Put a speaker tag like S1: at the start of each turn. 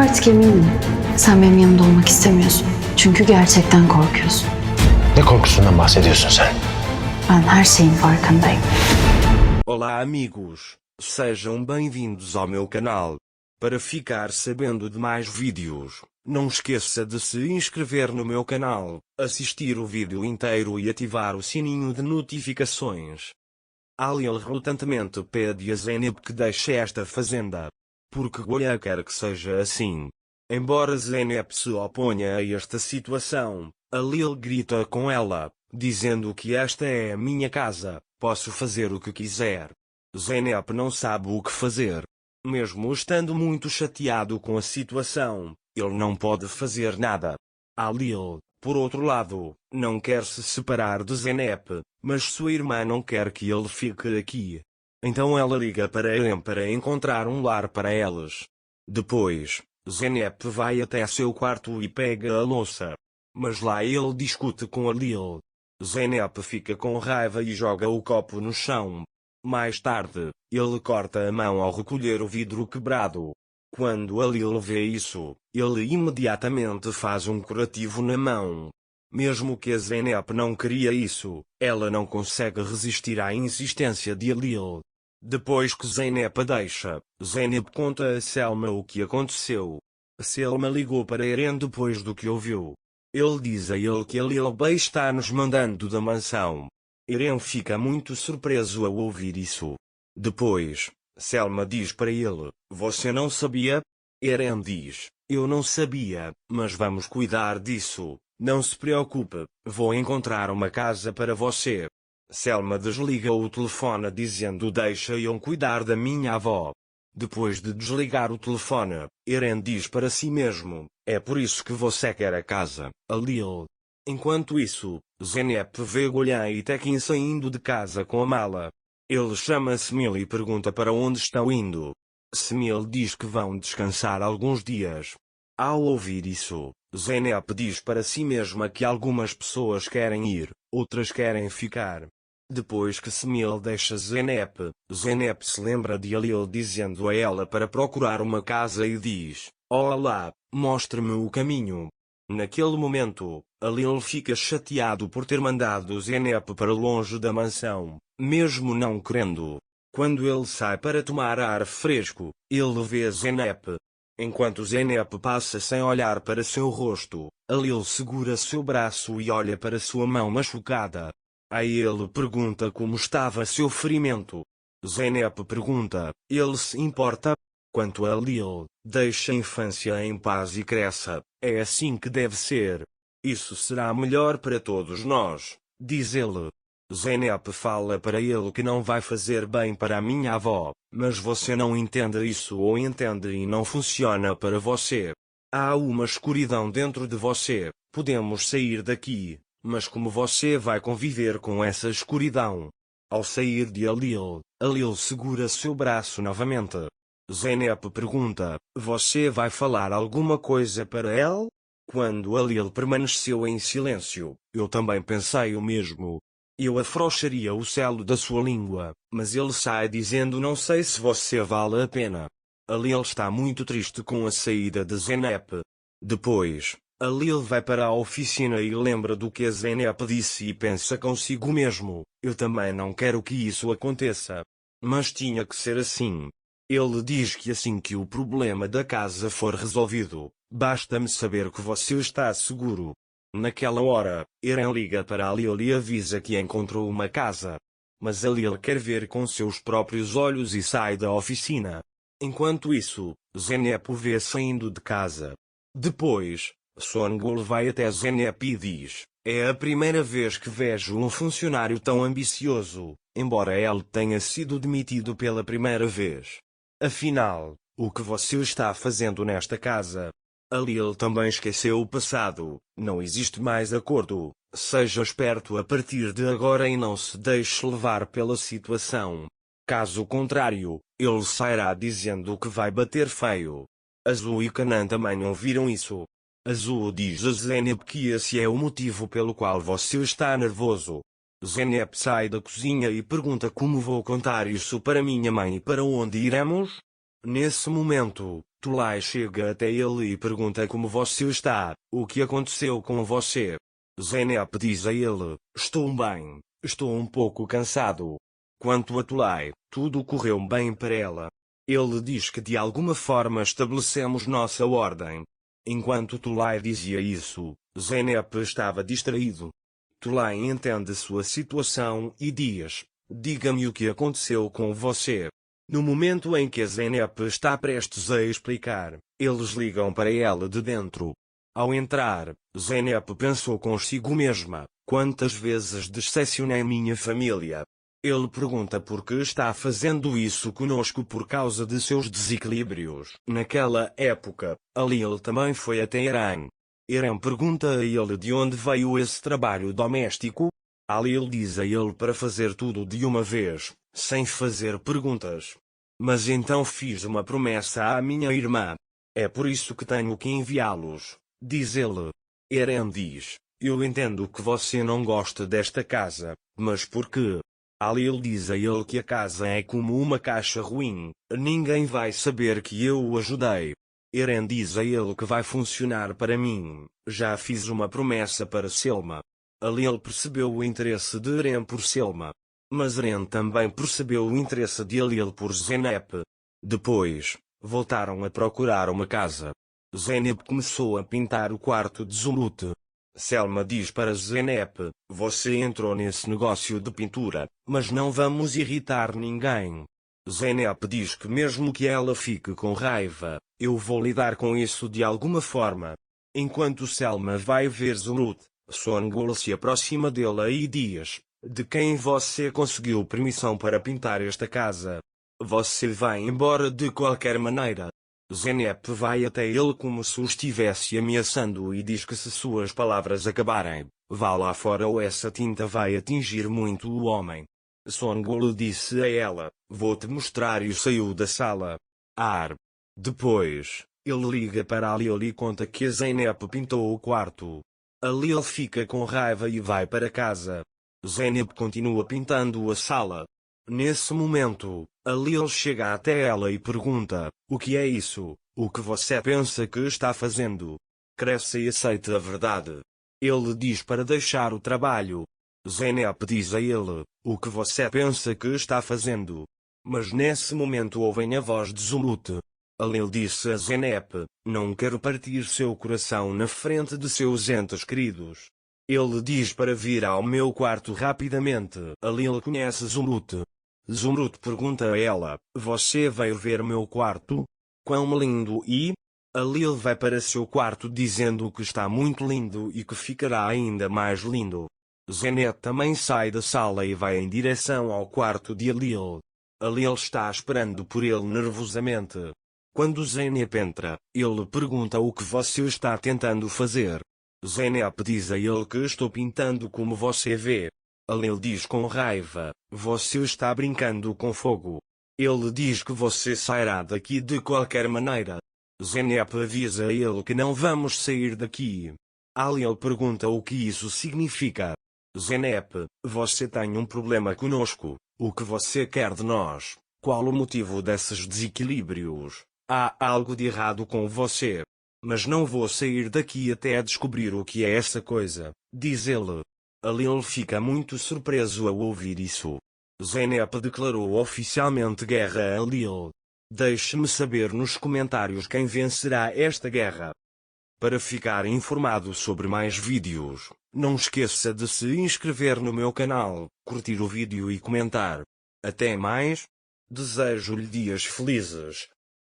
S1: artık eminim. Sen benim yanımda olmak istemiyorsun. Çünkü gerçekten korkuyorsun.
S2: Ne korkusundan bahsediyorsun sen?
S1: Ben her şeyin farkındayım.
S3: Olá amigos, sejam bem-vindos ao meu canal. Para ficar sabendo de mais vídeos, não esqueça de se inscrever no meu canal, assistir o vídeo inteiro e ativar o sininho de notificações. Alil relutantemente pede a Zeynep que deixe esta fazenda, porque Goya quer que seja assim. Embora Zeynep se oponha a esta situação, Alil grita com ela, dizendo que esta é a minha casa, posso fazer o que quiser. Zeynep não sabe o que fazer. Mesmo estando muito chateado com a situação, ele não pode fazer nada. Alil, por outro lado, não quer se separar de Zeynep, mas sua irmã não quer que ele fique aqui. Então ela liga para Eren para encontrar um lar para elas. Depois, Zeynep vai até seu quarto e pega a louça. Mas lá ele discute com Alil. Zeynep fica com raiva e joga o copo no chão. Mais tarde, ele corta a mão ao recolher o vidro quebrado. Quando Alil vê isso, ele imediatamente faz um curativo na mão. Mesmo que a Zeynep não queria isso, ela não consegue resistir à insistência de Alil. Depois que Zeynep a deixa, Zeynep conta a Selma o que aconteceu. Selma ligou para Eren depois do que ouviu. Ele diz a ele que Alil Bey está nos mandando da mansão. Eren fica muito surpreso ao ouvir isso. Depois, Selma diz para ele, você não sabia? Eren diz, eu não sabia, mas vamos cuidar disso, não se preocupe, vou encontrar uma casa para você. Selma desliga o telefone dizendo deixa-eu cuidar da minha avó. Depois de desligar o telefone, Eren diz para si mesmo, é por isso que você quer a casa, Alil. Enquanto isso, Zeynep vê Goya e Tekin saindo de casa com a mala. Ele chama Semil e pergunta para onde estão indo. Semil diz que vão descansar alguns dias. Ao ouvir isso, Zeynep diz para si mesma que algumas pessoas querem ir, outras querem ficar. Depois que Semil deixa Zeynep, Zeynep se lembra de Alil dizendo a ela para procurar uma casa e diz, olá, mostre-me o caminho. Naquele momento, Alil fica chateado por ter mandado Zeynep para longe da mansão, mesmo não querendo. Quando ele sai para tomar ar fresco, ele vê Zeynep. Enquanto Zeynep passa sem olhar para seu rosto, Alil segura seu braço e olha para sua mão machucada. Aí ele pergunta como estava seu ferimento. Zeynep pergunta, ele se importa? Quanto a Alil, deixa a infância em paz e cresça, é assim que deve ser. Isso será melhor para todos nós, diz ele. Zeynep fala para ele que não vai fazer bem para a minha avó, mas você não entende isso ou entende e não funciona para você. Há uma escuridão dentro de você, podemos sair daqui, mas como você vai conviver com essa escuridão? Ao sair de Alil, Alil segura seu braço novamente. Zeynep pergunta, você vai falar alguma coisa para ela? Quando Alil permaneceu em silêncio, eu também pensei o mesmo. Eu afrouxaria o selo da sua língua, mas ele sai dizendo não sei se você vale a pena. Alil está muito triste com a saída de Zeynep. Depois, Alil vai para a oficina e lembra do que a Zeynep disse e pensa consigo mesmo, eu também não quero que isso aconteça. Mas tinha que ser assim. Ele diz que assim que o problema da casa for resolvido, basta-me saber que você está seguro. Naquela hora, Eren liga para Alil e avisa que encontrou uma casa. Mas Alil quer ver com seus próprios olhos e sai da oficina. Enquanto isso, Zeynep o vê saindo de casa. Depois, Songul vai até Zeynep e diz, é a primeira vez que vejo um funcionário tão ambicioso, embora ele tenha sido demitido pela primeira vez. Afinal, o que você está fazendo nesta casa? Alil também esqueceu o passado, não existe mais acordo, seja esperto a partir de agora e não se deixe levar pela situação. Caso contrário, ele sairá dizendo que vai bater feio. Azul e Kanan também ouviram isso. Azul diz a Zeynep que esse é o motivo pelo qual você está nervoso. Zeynep sai da cozinha e pergunta como vou contar isso para minha mãe e para onde iremos? Nesse momento, Tulay chega até ele e pergunta como você está, o que aconteceu com você. Zeynep diz a ele, estou bem, estou um pouco cansado. Quanto a Tulay, tudo correu bem para ela. Ele diz que de alguma forma estabelecemos nossa ordem. Enquanto Tulay dizia isso, Zeynep estava distraído. Tulay entende sua situação e diz, diga-me o que aconteceu com você. No momento em que a Zeynep está prestes a explicar, eles ligam para ela de dentro. Ao entrar, Zeynep pensou consigo mesma, quantas vezes decepcionei minha família. Ele pergunta por que está fazendo isso conosco por causa de seus desequilíbrios. Naquela época, Alil também foi até Irã. Irã pergunta a ele de onde veio esse trabalho doméstico. Alil diz a ele para fazer tudo de uma vez, sem fazer perguntas. Mas então fiz uma promessa à minha irmã. É por isso que tenho que enviá-los, diz ele. Irã diz, eu entendo que você não gosta desta casa, mas por quê? Alil diz a ele que a casa é como uma caixa ruim, ninguém vai saber que eu o ajudei. Irã diz a ele que vai funcionar para mim, já fiz uma promessa para Selma. Alil percebeu o interesse de Irã por Selma. Mas Irã também percebeu o interesse de Alil por Zeynep. Depois, voltaram a procurar uma casa. Zeynep começou a pintar o quarto de Zumrut. Selma diz para Zeynep, você entrou nesse negócio de pintura, mas não vamos irritar ninguém. Zeynep diz que mesmo que ela fique com raiva, eu vou lidar com isso de alguma forma. Enquanto Selma vai ver Zumrut, Songul se aproxima dela e diz, de quem você conseguiu permissão para pintar esta casa? Você vai embora de qualquer maneira. Zeynep vai até ele como se o estivesse ameaçando e diz que se suas palavras acabarem, vá lá fora ou essa tinta vai atingir muito o homem. Songul disse a ela, vou-te mostrar e saiu da sala. Depois, ele liga para Alil e conta que a Zeynep pintou o quarto. Alil fica com raiva e vai para casa. Zeynep continua pintando a sala. Nesse momento, Alil chega até ela e pergunta, o que é isso? O que você pensa que está fazendo? Cresce e aceita a verdade. Ele diz para deixar o trabalho. Zeynep diz a ele, o que você pensa que está fazendo? Mas nesse momento ouvem a voz de Zumrut. Alil disse a Zeynep, não quero partir seu coração na frente de seus entes queridos. Ele diz para vir ao meu quarto rapidamente. Alil conhece Zumrut. Zumrut pergunta a ela, você veio ver meu quarto? Quão lindo e... Alil vai para seu quarto dizendo que está muito lindo e que ficará ainda mais lindo. Zeynep também sai da sala e vai em direção ao quarto de Alil. Alil está esperando por ele nervosamente. Quando Zeynep entra, ele pergunta o que você está tentando fazer. Zeynep diz a ele que estou pintando como você vê. Alil diz com raiva, você está brincando com fogo. Ele diz que você sairá daqui de qualquer maneira. Zeynep avisa a ele que não vamos sair daqui. Alil pergunta o que isso significa. Zeynep, você tem um problema conosco, o que você quer de nós? Qual o motivo desses desequilíbrios? Há algo de errado com você. Mas não vou sair daqui até descobrir o que é essa coisa, diz ele. Alil fica muito surpreso ao ouvir isso. Zeynep declarou oficialmente guerra a Alil. Deixe-me saber nos comentários quem vencerá esta guerra. Para ficar informado sobre mais vídeos, não esqueça de se inscrever no meu canal, curtir o vídeo e comentar. Até mais. Desejo-lhe dias felizes.